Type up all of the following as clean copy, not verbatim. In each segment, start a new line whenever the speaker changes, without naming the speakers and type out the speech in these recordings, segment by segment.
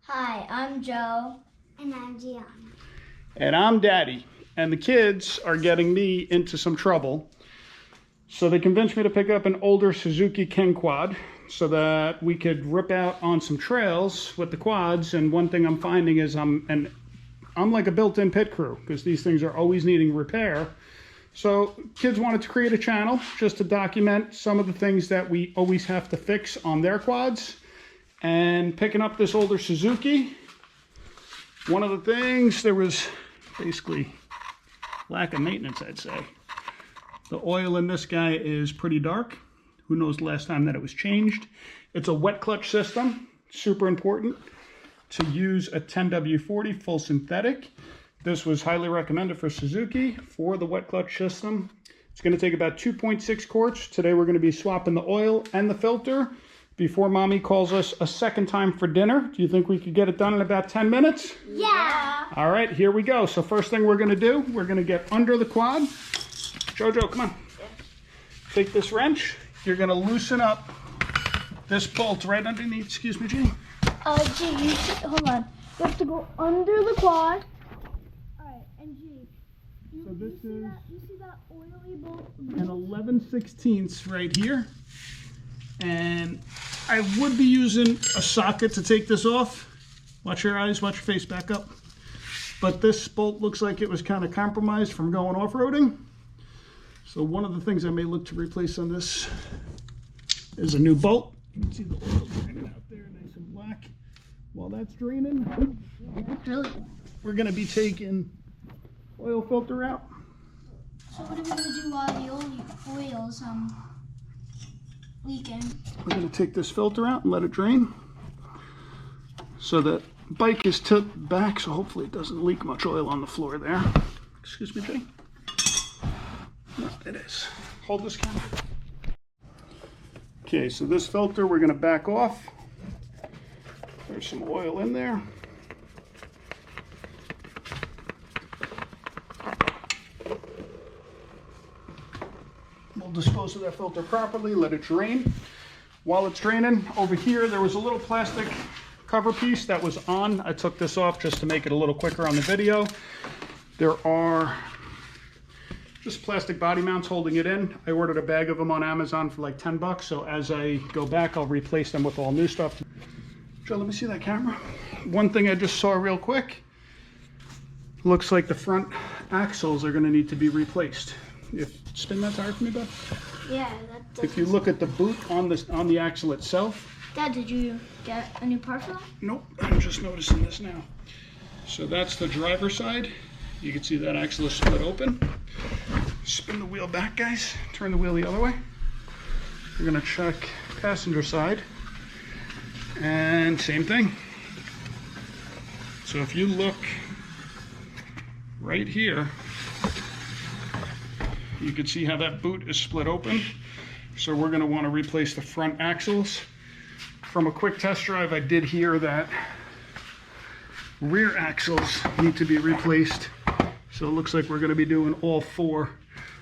Hi, I'm Joe.
And I'm Gianna.
And I'm Daddy. And the kids are getting me into some trouble. So they convinced me to pick up an older Suzuki King quad so that we could rip out on some trails with the quads. And one thing I'm finding is I'm like a built-in pit crew because these things are always needing repair. So kids wanted to create a channel just to document some of the things that we always have to fix on their quads. And picking up this older Suzuki, one of the things, there was basically lack of maintenance, I'd say. The oil in this guy is pretty dark. Who knows the last time that it was changed. It's a wet clutch system, super important to use a 10W40 full synthetic. This was highly recommended for Suzuki for the wet clutch system. It's going to take about 2.6 quarts. Today we're going to be swapping the oil and the filter before Mommy calls us a second time for dinner. Do you think we could get it done in about 10 minutes?
Yeah.
All right, here we go. So first thing we're going to do, we're going to get under the quad. Jojo, come on. Take this wrench. You're going to loosen up this bolt right underneath. Excuse me, Jeannie.
G, hold on. You have to go under the quad. Alright, and G,
So this is
you see that oily bolt?
an 11/16 right here. And I would be using a socket to take this off. Watch your eyes, watch your face, back up. But this bolt looks like it was kind of compromised from going off-roading. So one of the things I may look to replace on this is a new bolt. You can see the oil draining out there, nice and black. While that's draining, we're going to be taking oil filter out.
So what are we going to do while the oil's leaking?
We're going to take this filter out and let it drain. So the bike is tipped back, so hopefully it doesn't leak much oil on the floor there. Excuse me, Jay. No, it is. Hold this camera. Okay, so this filter we're going to back off. There's some oil in there. We'll dispose of that filter properly, let it drain. While it's draining, over here there was a little plastic cover piece that was on. I took this off just to make it a little quicker on the video. There are just plastic body mounts holding it in. I ordered a bag of them on Amazon for like 10 bucks, so as I go back I'll replace them with all new stuff. Joe, let me see that camera. One thing I just saw real quick, looks like the front axles are going to need to be replaced. Spin that tire for me, bud.
Yeah,
If you look at the boot on the axle itself.
Dad, did you get a new part for that?
Nope, I'm just noticing this now. So that's the driver's side. You can see that axle is split open. Spin the wheel back, guys. Turn the wheel the other way. We're gonna check passenger side. And same thing. So if you look right here, you can see how that boot is split open. So we're going to want to replace the front axles. From a quick test drive, I did hear that rear axles need to be replaced. So it looks like we're going to be doing all four.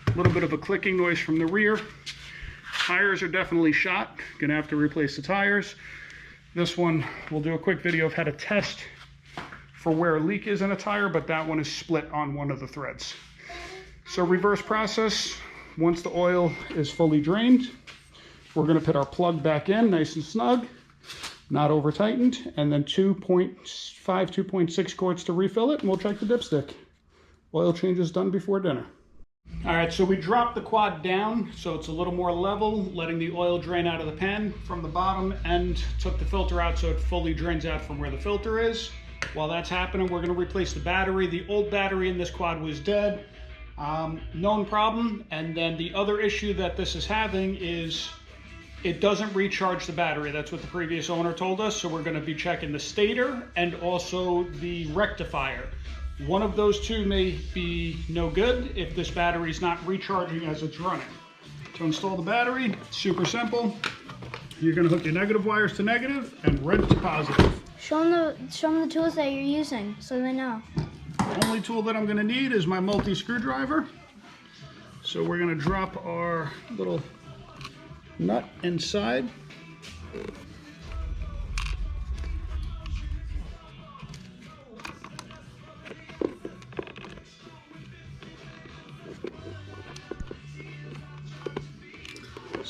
A little bit of a clicking noise from the rear. Tires are definitely shot. Going to have to replace the tires. This one, we'll do a quick video of how to test for where a leak is in a tire, but that one is split on one of the threads. So reverse process, once the oil is fully drained, we're going to put our plug back in nice and snug, not over tightened, and then 2.6 quarts to refill it, and we'll check the dipstick. Oil change is done before dinner. All right, so we dropped the quad down so it's a little more level, letting the oil drain out of the pan from the bottom, and took the filter out so it fully drains out from where the filter is. While that's happening, we're going to replace the battery. The old battery in this quad was dead. Known problem. And then the other issue that this is having is it doesn't recharge the battery. That's what the previous owner told us. So we're going to be checking the stator and also the rectifier. One of those two may be no good if this battery is not recharging as it's running. To install the battery, super simple. You're going to hook your negative wires to negative and red to positive.
Show them the tools that you're using so they know.
The only tool that I'm going to need is my multi-screwdriver. So we're going to drop our little nut inside.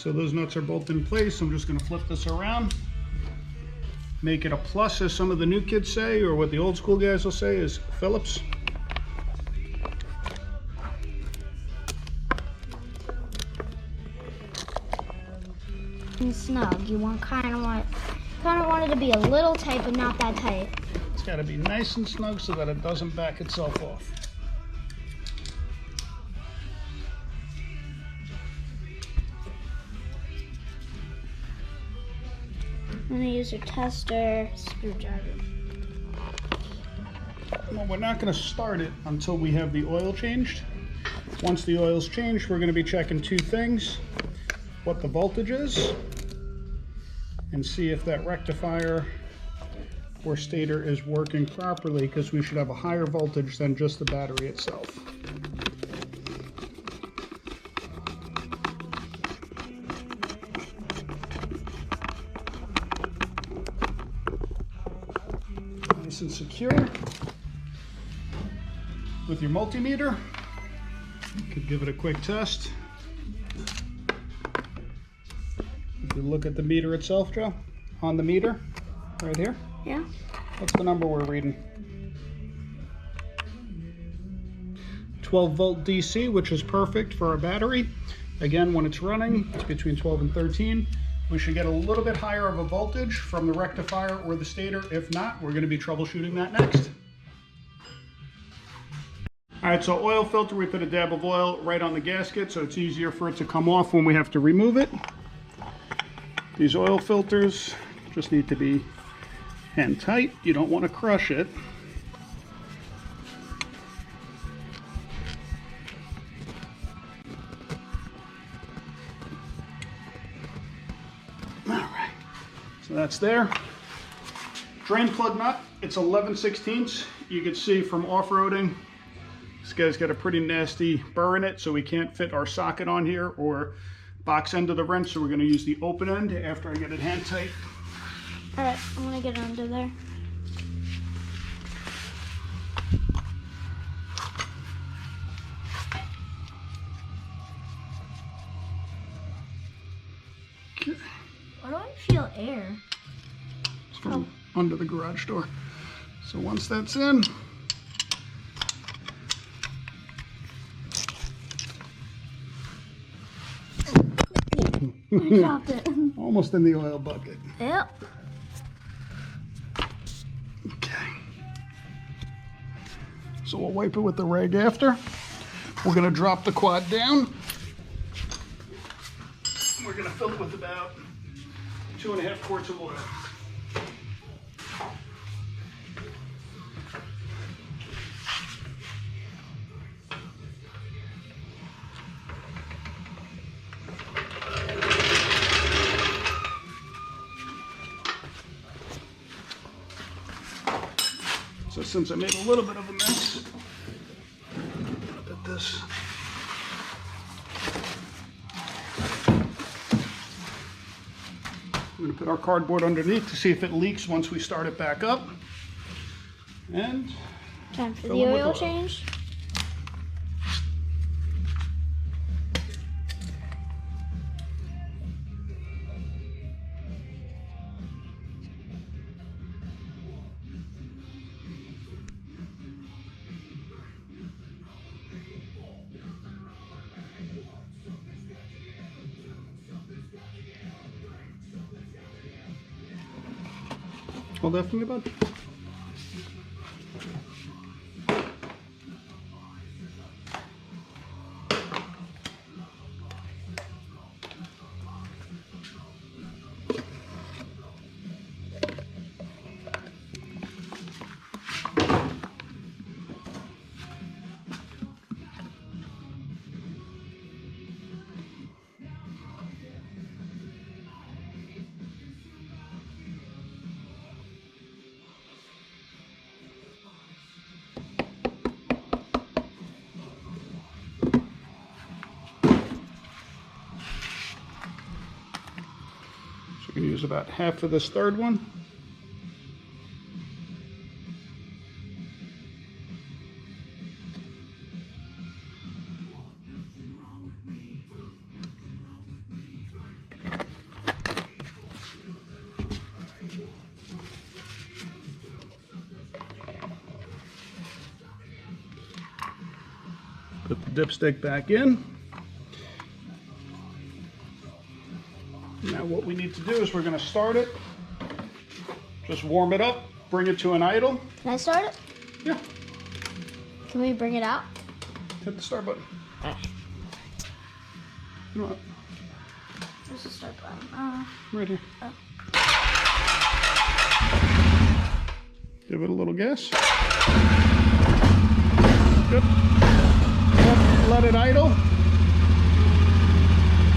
So those nuts are both in place. I'm just going to flip this around. Make it a plus, as some of the new kids say, or what the old school guys will say is Phillips.
And snug. You kind of want it to be a little tight, but not that tight.
It's got to be nice and snug so that it doesn't back itself off.
I'm gonna use a tester screwdriver.
Well, we're not going to start it until we have the oil changed. Once the oil's changed, we're going to be checking two things: what the voltage is, and see if that rectifier or stator is working properly, because we should have a higher voltage than just the battery itself. Nice and secure. With your multimeter, you could give it a quick test. If you look at the meter itself, Joe, on the meter, right here.
Yeah.
What's the number we're reading? 12 volt DC, which is perfect for our battery. Again, when it's running, it's between 12 and 13. We should get a little bit higher of a voltage from the rectifier or the stator. If not, we're going to be troubleshooting that next. All right, so oil filter, we put a dab of oil right on the gasket so it's easier for it to come off when we have to remove it. These oil filters just need to be hand tight. You don't want to crush it. All right, so that's there. Drain plug nut, it's 11/16. You can see from off-roading, this guy's got a pretty nasty burr in it, so we can't fit our socket on here or box end of the wrench, so we're going to use the open end after I get it hand tight.
Alright, I'm gonna get under there.
Okay.
Why do I feel air?
It's from under the garage door. So once that's in,
I dropped it.
almost in the oil bucket.
Yep.
Okay. So we'll wipe it with the rag after. We're going to drop the quad down. We're going to fill it with about 2.5 quarts of oil. So since I made a little bit of a mess, I'll put this. I'm going to put our cardboard underneath to see if it leaks once we start it back up. And
Time for
fill
the
them with
oil change.
Hold that for me, bud. So we're going to use about half of this third one. Put the dipstick back in. Now what we need to do is we're going to start it. Just warm it up, bring it to an idle.
Can I start it?
Yeah.
Can we bring it out?
Hit the start button. You know what?
Where's the start button?
Right here. Give it a little gas. Good. Let it idle.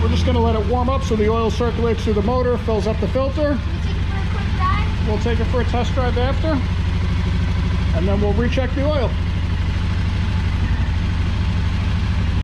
We're just going to let it warm up so the oil circulates through the motor, fills up the filter.
Can we take it for a quick drive?
We'll take it for a test drive after, and then we'll recheck the oil.